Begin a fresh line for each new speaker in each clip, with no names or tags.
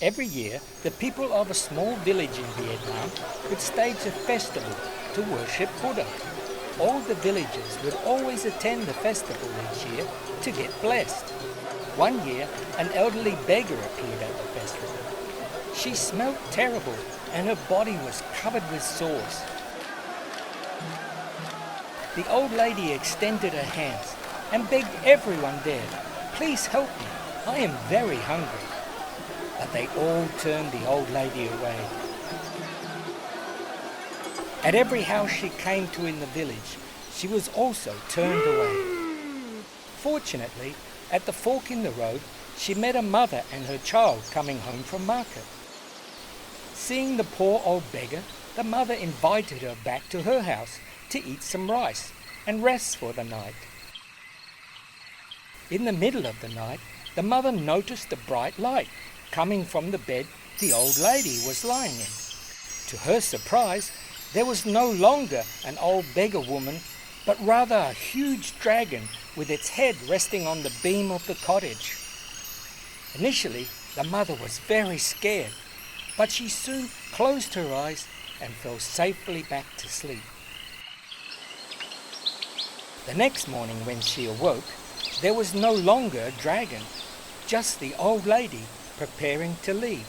Every year, the people of a small village in Vietnam would stage a festival to worship Buddha. All the villagers would always attend the festival each year to get blessed. One year, an elderly beggar appeared at the festival. She smelled terrible and her body was covered with sores. The old lady extended her hands and begged everyone there, "Please help me, I am very hungry." But they all turned the old lady away. At every house she came to in the village, she was also turned away. Fortunately, at the fork in the road, she met a mother and her child coming home from market. Seeing the poor old beggar, the mother invited her back to her house to eat some rice and rest for the night. In the middle of the night, the mother noticed a bright light coming from the bed the old lady was lying in. To her surprise, there was no longer an old beggar woman, but rather a huge dragon with its head resting on the beam of the cottage. Initially, the mother was very scared, but she soon closed her eyes and fell safely back to sleep. The next morning when she awoke, there was no longer a dragon, just the old lady preparing to leave.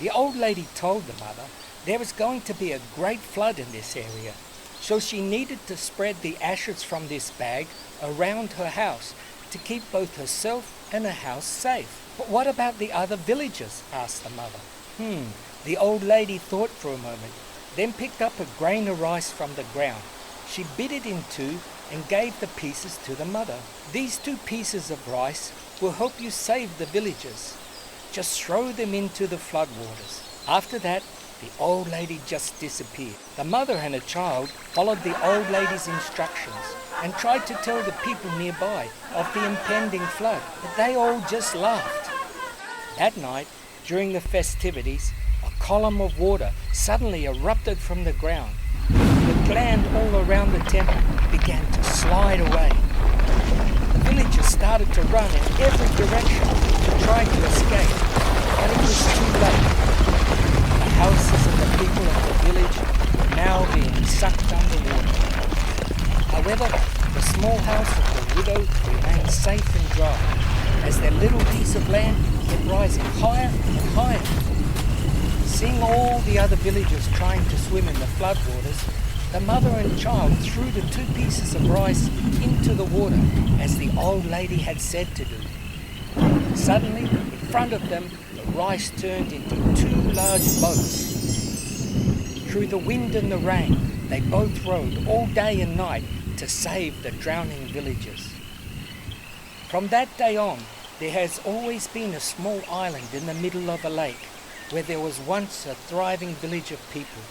The old lady told the mother there was going to be a great flood in this area, so she needed to spread the ashes from this bag around her house to keep both herself and her house safe. "But what about the other villagers?" asked the mother. The old lady thought for a moment, then picked up a grain of rice from the ground. She bit it in two and gave the pieces to the mother. "These 2 pieces of rice will help you save the villagers. Just throw them into the floodwaters." After that, the old lady just disappeared. The mother and her child followed the old lady's instructions and tried to tell the people nearby of the impending flood, but they all just laughed. That night, during the festivities, a column of water suddenly erupted from the ground. The land all around the temple began to slide away. The villagers started to run in every direction to try to escape, but it was too late. The houses of the people of the village were now being sucked underwater. However, the small house of the widow remained safe and dry, as their little piece of land kept rising higher and higher. Seeing all the other villagers trying to swim in the floodwaters, the mother and child threw the 2 pieces of rice into the water, as the old lady had said to do. Suddenly, in front of them, the rice turned into 2 large boats. Through the wind and the rain, they both rowed all day and night to save the drowning villagers. From that day on, there has always been a small island in the middle of a lake where there was once a thriving village of people.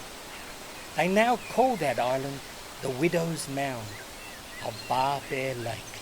They now call that island the Widow's Mound of Bar Bear Lake.